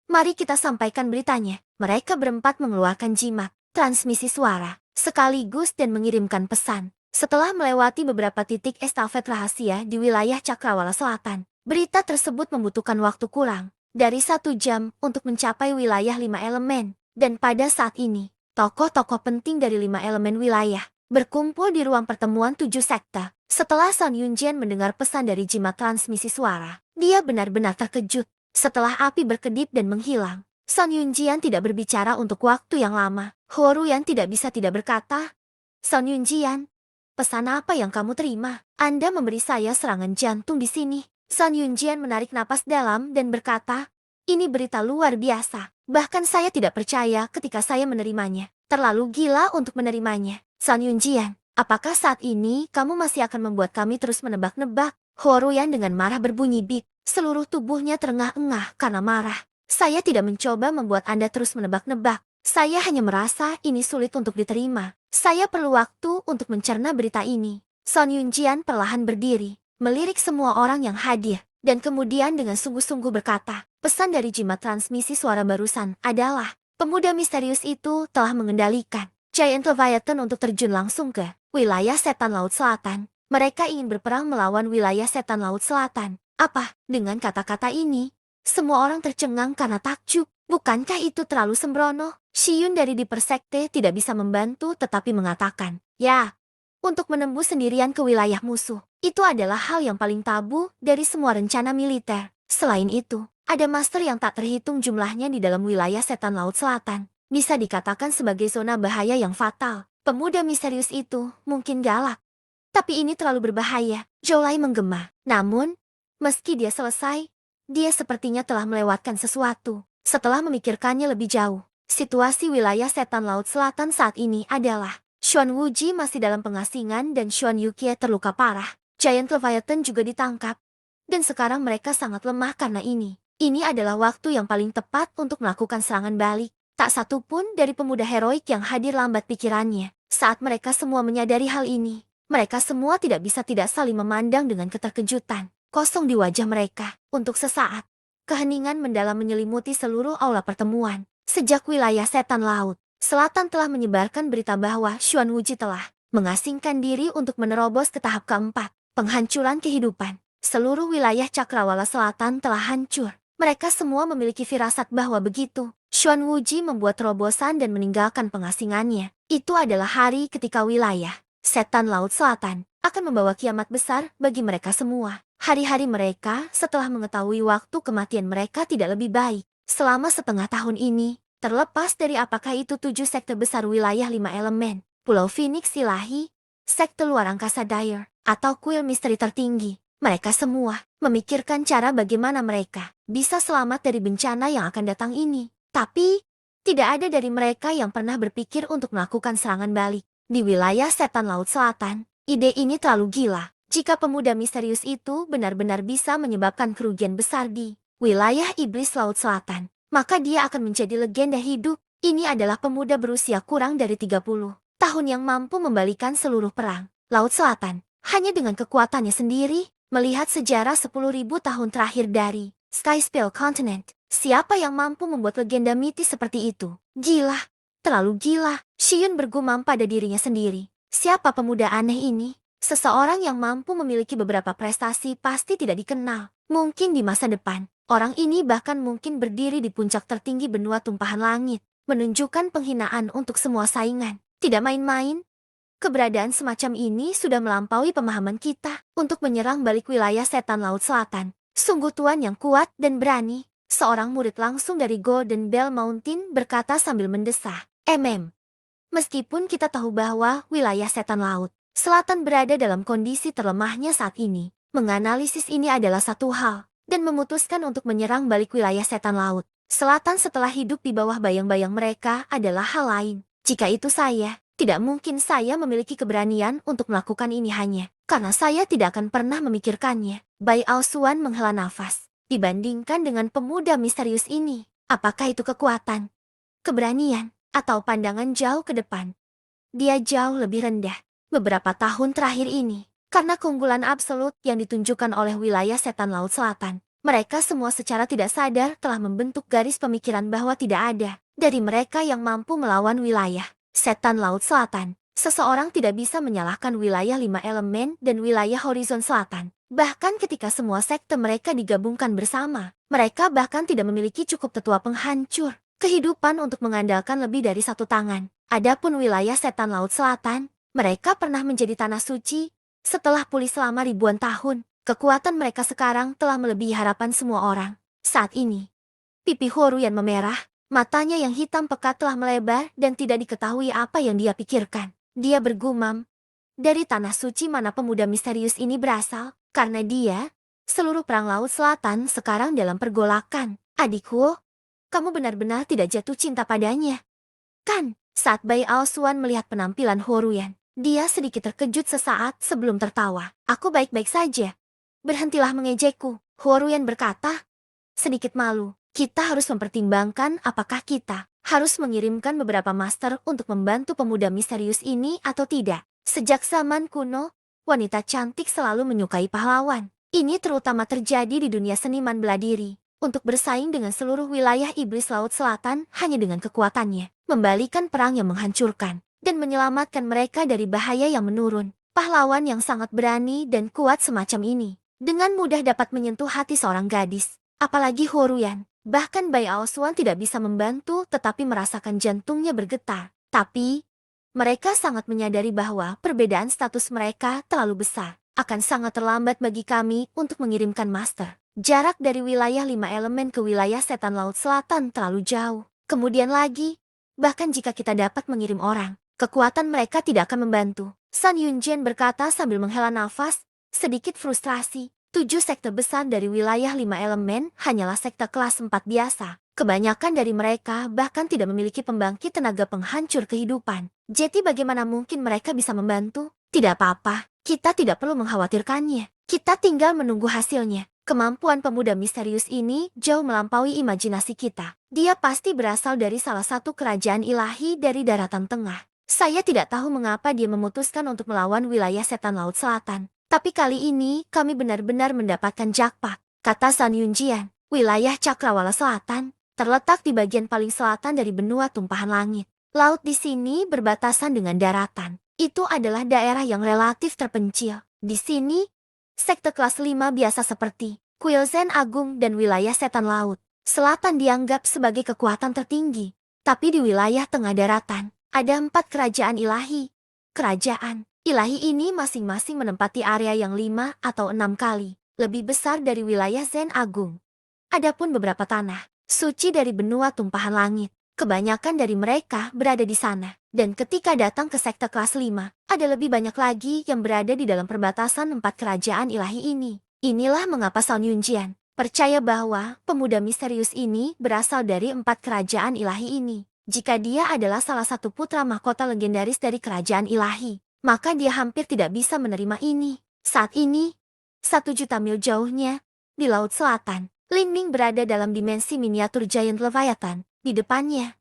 Mari kita sampaikan beritanya. Mereka berempat mengeluarkan jimat transmisi suara sekaligus dan mengirimkan pesan. Setelah melewati beberapa titik estafet rahasia di wilayah Cakrawala Selatan, berita tersebut membutuhkan waktu kurang dari 1 jam untuk mencapai wilayah 5 elemen. Dan pada saat ini, tokoh-tokoh penting dari 5 elemen wilayah berkumpul di ruang pertemuan 7 sekte. Setelah Sun Yunjian mendengar pesan dari jimat transmisi suara, dia benar-benar terkejut. Setelah api berkedip dan menghilang, Sun Yunjian tidak berbicara untuk waktu yang lama. Huoruyan tidak bisa tidak berkata, Sun Yunjian, pesan apa yang kamu terima? Anda memberi saya serangan jantung di sini. Sun Yunjian menarik napas dalam dan berkata, ini berita luar biasa. Bahkan saya tidak percaya ketika saya menerimanya. Terlalu gila untuk menerimanya. Sun Yunjian, apakah saat ini kamu masih akan membuat kami terus menebak-nebak? Huoruyan dengan marah berbunyi bip. Seluruh tubuhnya terengah-engah karena marah. Saya tidak mencoba membuat Anda terus menebak-nebak. Saya hanya merasa ini sulit untuk diterima. Saya perlu waktu untuk mencerna berita ini. Sun Yunjian perlahan berdiri, melirik semua orang yang hadir, dan kemudian dengan sungguh-sungguh berkata, pesan dari jimat transmisi suara barusan adalah, pemuda misterius itu telah mengendalikan Giant Leviathan untuk terjun langsung ke wilayah setan Laut Selatan. Mereka ingin berperang melawan wilayah setan Laut Selatan. Apa? Dengan kata-kata ini, Semua orang tercengang karena takjub. Bukankah itu terlalu sembrono? Shiyun dari Dipper Sekte tidak bisa membantu tetapi mengatakan, ya, untuk menembus sendirian ke wilayah musuh. Itu adalah hal yang paling tabu dari semua rencana militer. Selain itu, ada master yang tak terhitung jumlahnya di dalam wilayah Setan Laut Selatan. Bisa dikatakan sebagai zona bahaya yang fatal. Pemuda misterius itu mungkin galak, tapi ini terlalu berbahaya. Zhou Lai menggema. Namun, meski dia selesai, dia sepertinya telah melewatkan sesuatu. Setelah memikirkannya lebih jauh, situasi wilayah Setan Laut Selatan saat ini adalah Xuan Wuji masih dalam pengasingan dan Xuan Yukie terluka parah. Giant Leviathan juga ditangkap. Dan sekarang mereka sangat lemah karena ini. Ini adalah waktu yang paling tepat untuk melakukan serangan balik. Tak satu pun dari pemuda heroik yang hadir lambat pikirannya. Saat mereka semua menyadari hal ini, mereka semua tidak bisa tidak saling memandang dengan keterkejutan. Kosong di wajah mereka. Untuk sesaat, keheningan mendalam menyelimuti seluruh aula pertemuan. Sejak wilayah Setan Laut Selatan telah menyebarkan berita bahwa Xuan Wuji telah mengasingkan diri untuk menerobos ke tahap keempat, penghancuran kehidupan. Seluruh wilayah Cakrawala Selatan telah hancur. Mereka semua memiliki firasat bahwa begitu Xuan Wuji membuat terobosan dan meninggalkan pengasingannya, itu adalah hari ketika wilayah Setan Laut Selatan akan membawa kiamat besar bagi mereka semua. Hari-hari mereka setelah mengetahui waktu kematian mereka tidak lebih baik. Selama setengah tahun ini, terlepas dari apakah itu 7 sekte besar wilayah 5 elemen, Pulau Phoenix Ilahi, sekte luar angkasa Dire, atau kuil misteri tertinggi, mereka semua memikirkan cara bagaimana mereka bisa selamat dari bencana yang akan datang ini. Tapi, tidak ada dari mereka yang pernah berpikir untuk melakukan serangan balik. Di wilayah Setan Laut Selatan, ide ini terlalu gila. Jika pemuda misterius itu benar-benar bisa menyebabkan kerugian besar di wilayah Iblis Laut Selatan, maka dia akan menjadi legenda hidup. Ini adalah pemuda berusia kurang dari 30 tahun yang mampu membalikan seluruh perang Laut Selatan hanya dengan kekuatannya sendiri. Melihat sejarah 10.000 tahun terakhir dari Skyspill Continent, siapa yang mampu membuat legenda mitis seperti itu? Gila, terlalu gila. Shiyun bergumam pada dirinya sendiri. Siapa pemuda aneh ini? Seseorang yang mampu memiliki beberapa prestasi pasti tidak dikenal. Mungkin di masa depan, orang ini bahkan mungkin berdiri di puncak tertinggi benua tumpahan langit, menunjukkan penghinaan untuk semua saingan. Tidak main-main. Keberadaan semacam ini sudah melampaui pemahaman kita untuk menyerang balik wilayah Setan Laut Selatan. Sungguh tuan yang kuat dan berani. Seorang murid langsung dari Golden Bell Mountain berkata sambil mendesah. Meskipun kita tahu bahwa wilayah Setan Laut Selatan berada dalam kondisi terlemahnya saat ini, menganalisis ini adalah satu hal, dan memutuskan untuk menyerang balik wilayah Setan Laut Selatan setelah hidup di bawah bayang-bayang mereka adalah hal lain. Jika itu tidak mungkin saya memiliki keberanian untuk melakukan ini hanya karena saya tidak akan pernah memikirkannya. Bai Aosuan menghela nafas. Dibandingkan dengan pemuda misterius ini, apakah itu kekuatan, keberanian, atau pandangan jauh ke depan? Dia jauh lebih rendah. Beberapa tahun terakhir ini, karena keunggulan absolut yang ditunjukkan oleh wilayah Setan Laut Selatan, mereka semua secara tidak sadar telah membentuk garis pemikiran bahwa tidak ada dari mereka yang mampu melawan wilayah Setan Laut Selatan. Seseorang tidak bisa menyalahkan wilayah 5 elemen dan wilayah Horizon Selatan. Bahkan ketika semua sekte mereka digabungkan bersama, mereka bahkan tidak memiliki cukup tetua penghancur kehidupan untuk mengandalkan lebih dari satu tangan. Adapun wilayah Setan Laut Selatan, mereka pernah menjadi tanah suci. Setelah pulih selama ribuan tahun, kekuatan mereka sekarang telah melebihi harapan semua orang. Saat ini, pipi Horuyan memerah. Matanya yang hitam pekat telah melebar dan tidak diketahui apa yang dia pikirkan. Dia bergumam, dari tanah suci mana pemuda misterius ini berasal? Karena dia, seluruh perang Laut Selatan sekarang dalam pergolakan. Adikku, kamu benar-benar tidak jatuh cinta padanya, kan? Saat Bai Aosuan melihat penampilan Horuyan, dia sedikit terkejut sesaat sebelum tertawa. Aku baik-baik saja. Berhentilah mengejekku, Horuyan berkata, sedikit malu. Kita harus mempertimbangkan apakah kita harus mengirimkan beberapa master untuk membantu pemuda misterius ini atau tidak. Sejak zaman kuno, wanita cantik selalu menyukai pahlawan. Ini terutama terjadi di dunia seniman bela diri. Untuk bersaing dengan seluruh wilayah Iblis Laut Selatan hanya dengan kekuatannya, membalikan perang yang menghancurkan, dan menyelamatkan mereka dari bahaya yang menurun. Pahlawan yang sangat berani dan kuat semacam ini, dengan mudah dapat menyentuh hati seorang gadis. Apalagi Horuyan. Bahkan Bai Aosuan tidak bisa membantu tetapi merasakan jantungnya bergetar. Tapi, mereka sangat menyadari bahwa perbedaan status mereka terlalu besar. Akan sangat terlambat bagi kami untuk mengirimkan master. Jarak dari wilayah 5 elemen ke wilayah setan laut selatan terlalu jauh. Kemudian lagi, bahkan jika kita dapat mengirim orang, kekuatan mereka tidak akan membantu. San Yunjian berkata sambil menghela nafas, sedikit frustrasi. 7 sekte besar dari wilayah 5 elemen hanyalah sekte kelas 4 biasa. Kebanyakan dari mereka bahkan tidak memiliki pembangkit tenaga penghancur kehidupan. Jadi bagaimana mungkin mereka bisa membantu? Tidak apa-apa, kita tidak perlu mengkhawatirkannya. Kita tinggal menunggu hasilnya. Kemampuan pemuda misterius ini jauh melampaui imajinasi kita. Dia pasti berasal dari salah satu kerajaan ilahi dari daratan tengah. Saya tidak tahu mengapa dia memutuskan untuk melawan wilayah setan laut selatan. Tapi kali ini kami benar-benar mendapatkan jakpak, kata San Yunjian. Wilayah Cakrawala Selatan terletak di bagian paling selatan dari benua tumpahan langit. Laut di sini berbatasan dengan daratan. Itu adalah daerah yang relatif terpencil. Di sini, sekte kelas 5 biasa seperti Quilzen Agung dan wilayah setan laut selatan dianggap sebagai kekuatan tertinggi. Tapi di wilayah tengah daratan, ada 4 kerajaan ilahi. Kerajaan ilahi ini masing-masing menempati area yang 5 atau 6 kali lebih besar dari wilayah Zen Agung. Adapun beberapa tanah suci dari benua tumpahan langit, kebanyakan dari mereka berada di sana. Dan ketika datang ke sekte kelas 5, ada lebih banyak lagi yang berada di dalam perbatasan 4 kerajaan ilahi ini. Inilah mengapa San Yunjian percaya bahwa pemuda misterius ini berasal dari 4 kerajaan ilahi ini. Jika dia adalah salah satu putra mahkota legendaris dari kerajaan ilahi, maka dia hampir tidak bisa menerima ini. Saat ini, 1 juta mil jauhnya, di Laut Selatan, Lin Ming berada dalam dimensi miniatur Giant Leviathan. Di depannya,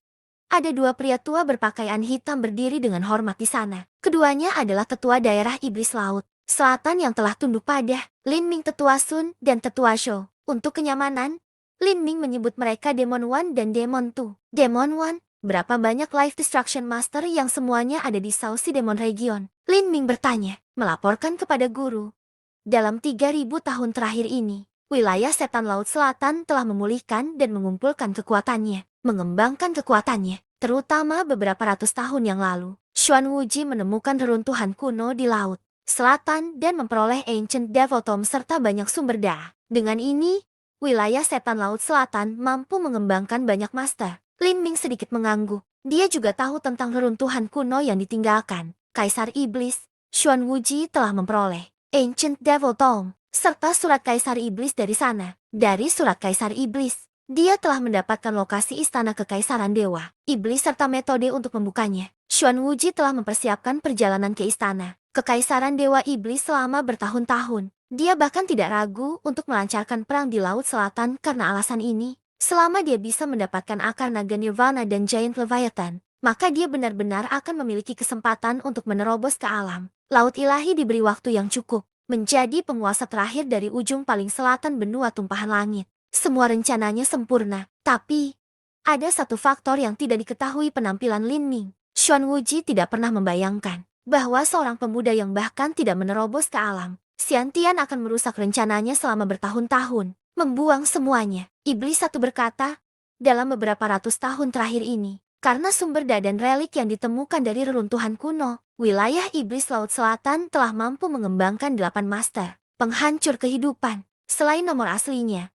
ada 2 pria tua berpakaian hitam berdiri dengan hormat di sana. Keduanya adalah ketua daerah Iblis Laut Selatan yang telah tunduk pada Lin Ming Tetua Sun dan Tetua Shou. Untuk kenyamanan, Lin Ming menyebut mereka Demon One dan Demon Two. Demon One, berapa banyak Life Destruction Master yang semuanya ada di Sausi Demon Region? Lin Ming bertanya, melaporkan kepada guru. Dalam 3.000 tahun terakhir ini, wilayah setan laut selatan telah memulihkan dan mengumpulkan kekuatannya, mengembangkan kekuatannya, terutama beberapa ratus tahun yang lalu. Xuan Wuji menemukan reruntuhan kuno di laut selatan dan memperoleh Ancient Devil Tome serta banyak sumber daya. Dengan ini, wilayah setan laut selatan mampu mengembangkan banyak master. Lin Ming sedikit mengangguk. Dia juga tahu tentang reruntuhan kuno yang ditinggalkan. Kaisar Iblis, Xuan Wuji telah memperoleh Ancient Devil Tome, serta surat Kaisar Iblis dari sana. Dari surat Kaisar Iblis, dia telah mendapatkan lokasi istana Kekaisaran Dewa Iblis serta metode untuk membukanya. Xuan Wuji telah mempersiapkan perjalanan ke istana Kekaisaran Dewa Iblis selama bertahun-tahun. Dia bahkan tidak ragu untuk melancarkan perang di Laut Selatan karena alasan ini. Selama dia bisa mendapatkan akar naga Nirvana dan Giant Leviathan, maka dia benar-benar akan memiliki kesempatan untuk menerobos ke alam. Laut ilahi diberi waktu yang cukup, menjadi penguasa terakhir dari ujung paling selatan benua tumpahan langit. Semua rencananya sempurna, tapi ada satu faktor yang tidak diketahui penampilan Lin Ming. Xuan Wuji tidak pernah membayangkan bahwa seorang pemuda yang bahkan tidak menerobos ke alam, Xiantian akan merusak rencananya selama bertahun-tahun, membuang semuanya. Iblis satu berkata, dalam beberapa ratus tahun terakhir ini, karena sumber daya dan relik yang ditemukan dari reruntuhan kuno, wilayah Iblis Laut Selatan telah mampu mengembangkan 8 master penghancur kehidupan, selain nomor aslinya,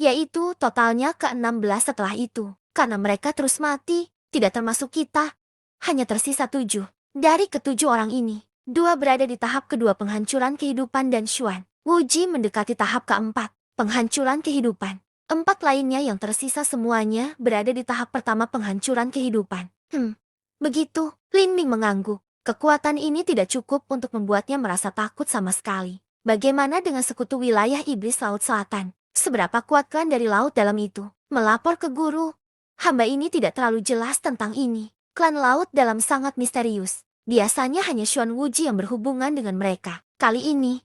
yaitu totalnya ke-16 setelah itu. Karena mereka terus mati, tidak termasuk kita, hanya tersisa 7. Dari ke-7 orang ini, 2 berada di tahap kedua penghancuran kehidupan dan Xuan Wuji mendekati tahap ke-4, penghancuran kehidupan. 4 lainnya yang tersisa semuanya berada di tahap pertama penghancuran kehidupan. Begitu, Lin Ming mengangguk. Kekuatan ini tidak cukup untuk membuatnya merasa takut sama sekali. Bagaimana dengan sekutu wilayah Iblis Laut Selatan? Seberapa kuat klan dari laut dalam itu? Melapor ke guru. Hamba ini tidak terlalu jelas tentang ini. Klan laut dalam sangat misterius. Biasanya hanya Xuan Wuji yang berhubungan dengan mereka. Kali ini,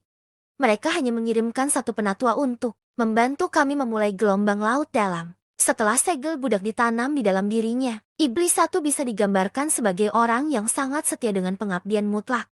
mereka hanya mengirimkan satu penatua untuk membantu kami memulai gelombang laut dalam. Setelah segel budak ditanam di dalam dirinya, Iblis satu bisa digambarkan sebagai orang yang sangat setia dengan pengabdian mutlak.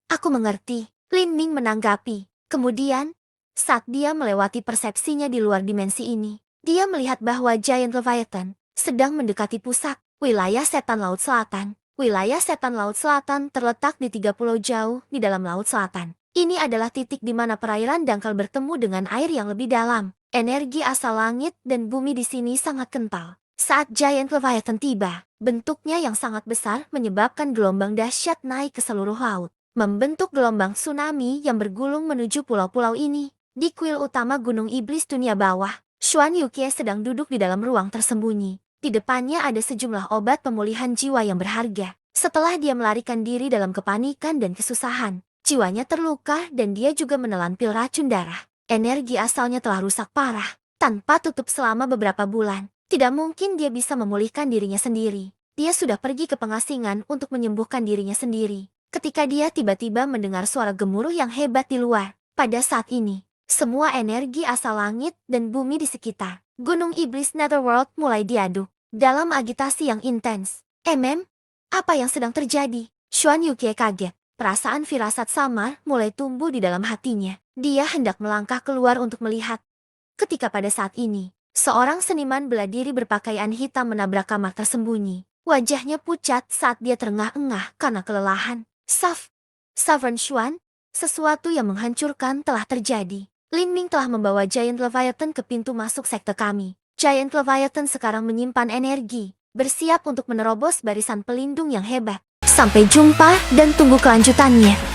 Aku mengerti. Lin Ming menanggapi. Kemudian, Saat dia melewati persepsinya di luar dimensi ini, dia melihat bahwa Giant Leviathan sedang mendekati pusat wilayah setan Laut Selatan. Wilayah setan Laut Selatan terletak di 3 pulau jauh di dalam Laut Selatan. Ini adalah titik di mana perairan dangkal bertemu dengan air yang lebih dalam. Energi asal langit dan bumi di sini sangat kental. Saat Giant Leviathan tiba, bentuknya yang sangat besar menyebabkan gelombang dahsyat naik ke seluruh laut, membentuk gelombang tsunami yang bergulung menuju pulau-pulau ini. Di kuil utama Gunung Iblis Dunia Bawah, Xuan Yukie sedang duduk di dalam ruang tersembunyi. Di depannya ada sejumlah obat pemulihan jiwa yang berharga. Setelah dia melarikan diri dalam kepanikan dan kesusahan, jiwanya terluka dan dia juga menelan pil racun darah. Energi asalnya telah rusak parah. Tanpa tutup selama beberapa bulan, tidak mungkin dia bisa memulihkan dirinya sendiri. Dia sudah pergi ke pengasingan untuk menyembuhkan dirinya sendiri. Ketika dia tiba-tiba mendengar suara gemuruh yang hebat di luar, pada saat ini, semua energi asal langit dan bumi di sekitar Gunung Iblis Netherworld mulai diaduk dalam agitasi yang intens. Apa yang sedang terjadi? Xuan Yukie kaget. Perasaan firasat samar mulai tumbuh di dalam hatinya. Dia hendak melangkah keluar untuk melihat. Ketika pada saat ini, seorang seniman bela diri berpakaian hitam menabrak kamar tersembunyi. Wajahnya pucat saat dia terengah-engah karena kelelahan. Sovereign Xuan, sesuatu yang menghancurkan telah terjadi. Lin Ming telah membawa Giant Leviathan ke pintu masuk sekte kami. Giant Leviathan sekarang menyimpan energi, bersiap untuk menerobos barisan pelindung yang hebat. Sampai jumpa dan tunggu kelanjutannya.